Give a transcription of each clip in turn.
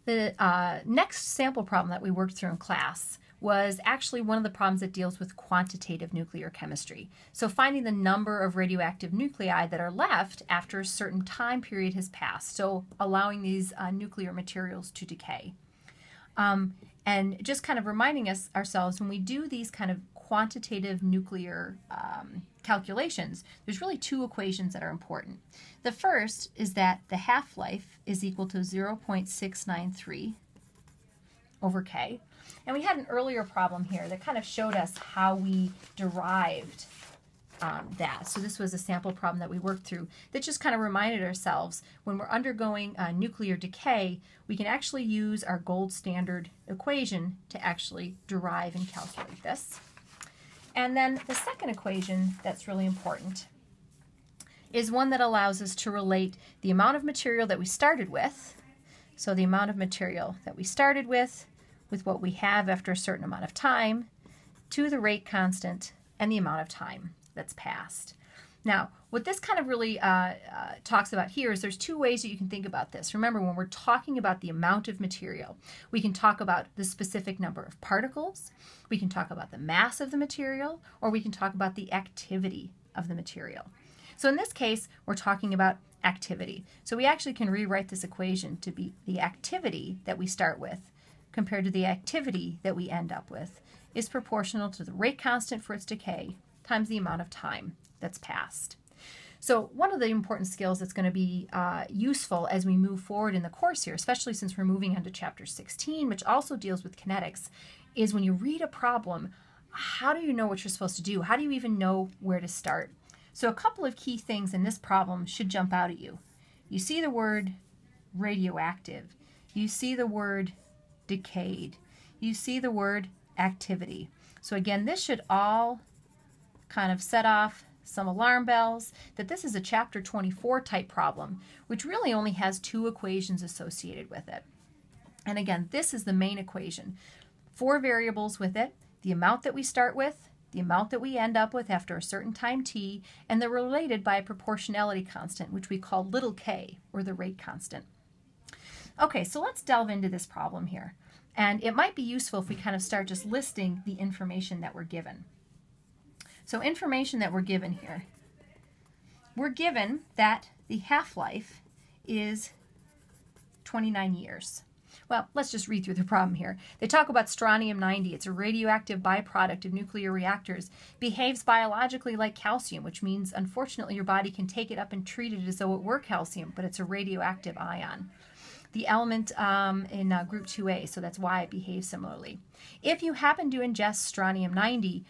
The next sample problem that we worked through in class was actually one of the problems that deals with quantitative nuclear chemistry. So finding the number of radioactive nuclei that are left after a certain time period has passed, so allowing these nuclear materials to decay. And just kind of reminding ourselves, when we do these kind of quantitative nuclear calculations, there's really two equations that are important. The first is that the half-life is equal to 0.693 over K. And we had an earlier problem here that kind of showed us how we derived that. So this was a sample problem that we worked through that just kind of reminded ourselves when we're undergoing nuclear decay, we can actually use our gold standard equation to actually derive and calculate this. And then the second equation that's really important is one that allows us to relate the amount of material that we started with, so the amount of material that we started with what we have after a certain amount of time, to the rate constant and the amount of time that's passed. Now, what this kind of really talks about here is there's two ways that you can think about this. Remember, when we're talking about the amount of material, we can talk about the specific number of particles, we can talk about the mass of the material, or we can talk about the activity of the material. So in this case, we're talking about activity. So we actually can rewrite this equation to be the activity that we start with compared to the activity that we end up with is proportional to the rate constant for its decay times the amount of time that's passed. So one of the important skills that's going to be useful as we move forward in the course here, especially since we're moving on to chapter 16, which also deals with kinetics, is when you read a problem, how do you know what you're supposed to do? How do you even know where to start? So a couple of key things in this problem should jump out at you. You see the word radioactive. You see the word decayed. You see the word activity. So again, this should all kind of set off some alarm bells that this is a chapter 24 type problem, which really only has two equations associated with it. And again, this is the main equation. 4 variables with it, the amount that we start with, the amount that we end up with after a certain time t, and they're related by a proportionality constant, which we call little k, or the rate constant. Okay, so let's delve into this problem here. And it might be useful if we kind of start just listing the information that we're given. So information that we're given here. We're given that the half-life is 29 years. Well, let's just read through the problem here. They talk about strontium-90. It's a radioactive byproduct of nuclear reactors. Behaves biologically like calcium, which means, unfortunately, your body can take it up and treat it as though it were calcium, but it's a radioactive ion. The element in group 2A, so that's why it behaves similarly. If you happen to ingest strontium-90,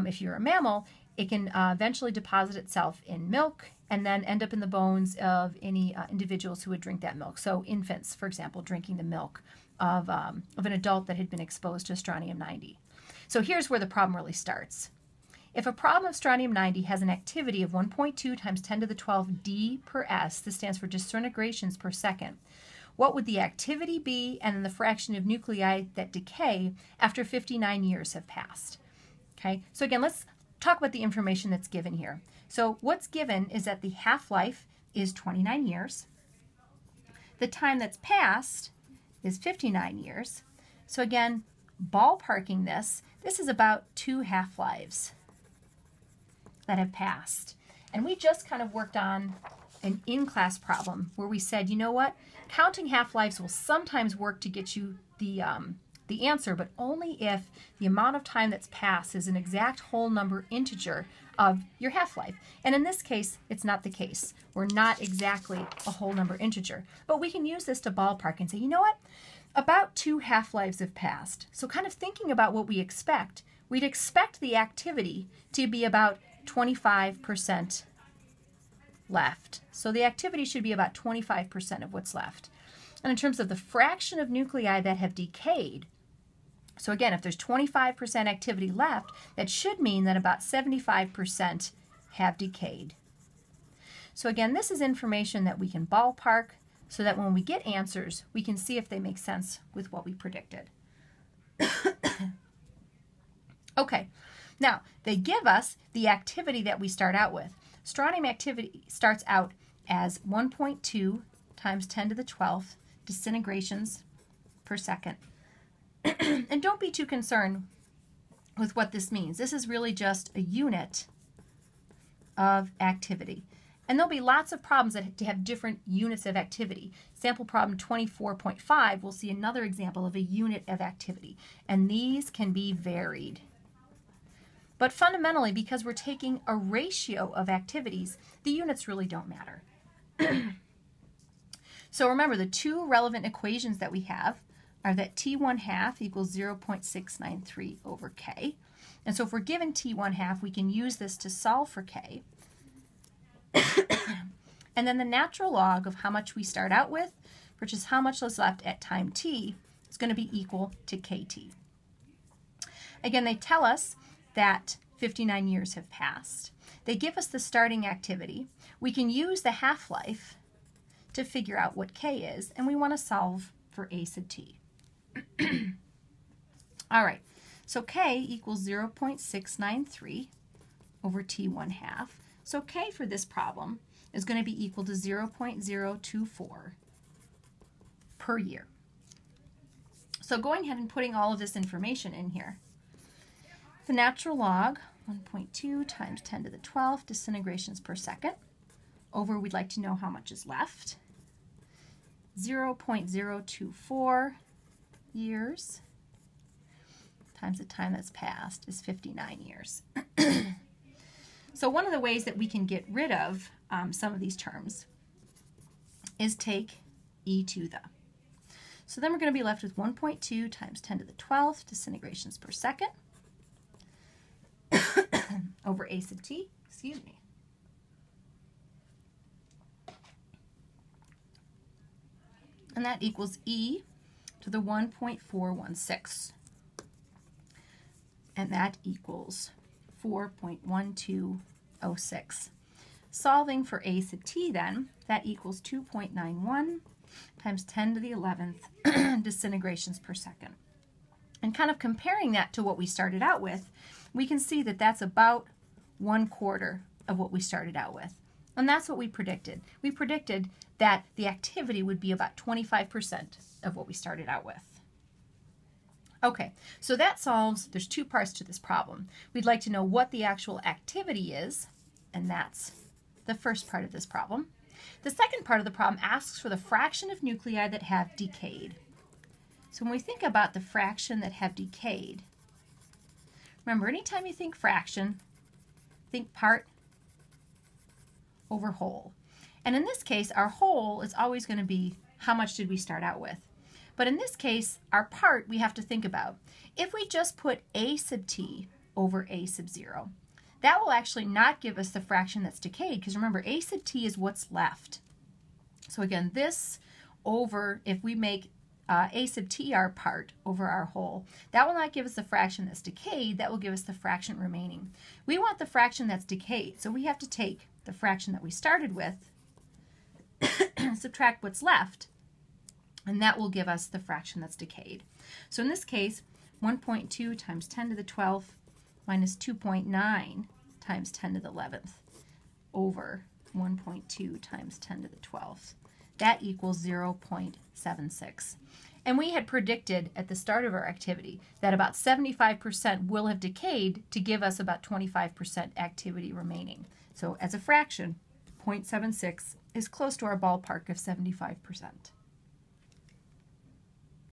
if you're a mammal, it can eventually deposit itself in milk and then end up in the bones of any individuals who would drink that milk. So infants, for example, drinking the milk of an adult that had been exposed to strontium-90. So here's where the problem really starts. If a problem of strontium-90 has an activity of 1.2 times 10 to the 12 d per s, this stands for disintegrations per second, what would the activity be and then the fraction of nuclei that decay after 59 years have passed? Okay, so again, let's talk about the information that's given here. So what's given is that the half-life is 29 years. The time that's passed is 59 years. So again, ballparking this is about 2 half-lives that have passed. And we just kind of worked on an in-class problem where we said, you know what, counting half-lives will sometimes work to get you the answer, but only if the amount of time that's passed is an exact whole number integer of your half-life. And in this case, it's not the case. We're not exactly a whole number integer, but we can use this to ballpark and say, you know what, about 2 half-lives have passed. So kind of thinking about what we expect, we'd expect the activity to be about 25% left. So the activity should be about 25% of what's left. And in terms of the fraction of nuclei that have decayed, so again, if there's 25% activity left, that should mean that about 75% have decayed. So again, this is information that we can ballpark so that when we get answers, we can see if they make sense with what we predicted. Okay, now they give us the activity that we start out with. Strontium activity starts out as 1.2 times 10 to the 12th disintegrations per second. And don't be too concerned with what this means. This is really just a unit of activity. And there'll be lots of problems that have different units of activity. Sample problem 24.5, we'll see another example of a unit of activity. And these can be varied. But fundamentally, because we're taking a ratio of activities, the units really don't matter. So remember, the two relevant equations that we have are that T1/2 equals 0.693 over K. And so if we're given T1/2, we can use this to solve for K. And then the natural log of how much we start out with versus how much is left at time t is going to be equal to KT. Again, they tell us that 59 years have passed. They give us the starting activity. We can use the half-life to figure out what K is, and we want to solve for A sub t. All right, so K equals 0.693 over T1/2. So K for this problem is going to be equal to 0.024 per year. So going ahead and putting all of this information in here. The natural log, 1.2 times 10 to the 12th disintegrations per second, over we'd like to know how much is left. 0.024 years times the time that's passed is 59 years. So one of the ways that we can get rid of some of these terms is take e to the. So then we're going to be left with 1.2 times 10 to the 12th disintegrations per second over A sub t, excuse me. And that equals e to the 1.416. And that equals 4.1206. Solving for A sub t then, that equals 2.91 times 10 to the 11th disintegrations per second. And kind of comparing that to what we started out with, we can see that that's about 1/4 of what we started out with. And that's what we predicted. We predicted that the activity would be about 25% of what we started out with. Okay, so that solves, there's two parts to this problem. We'd like to know what the actual activity is, and that's the first part of this problem. The second part of the problem asks for the fraction of nuclei that have decayed. So when we think about the fraction that have decayed, remember, anytime you think fraction, think part over whole. And in this case, our whole is always going to be how much did we start out with. But in this case, our part we have to think about. If we just put A sub t over A sub 0, that will actually not give us the fraction that's decayed, because remember, A sub t is what's left. So again, this over, if we make A sub t our part over our whole, that will not give us the fraction that's decayed, that will give us the fraction remaining. We want the fraction that's decayed, so we have to take the fraction that we started with, subtract what's left, and that will give us the fraction that's decayed. So in this case, 1.2 times 10 to the 12th minus 2.9 times 10 to the 11th over 1.2 times 10 to the 12th. That equals 0.76. And we had predicted at the start of our activity that about 75% will have decayed to give us about 25% activity remaining. So as a fraction, 0.76 is close to our ballpark of 75%.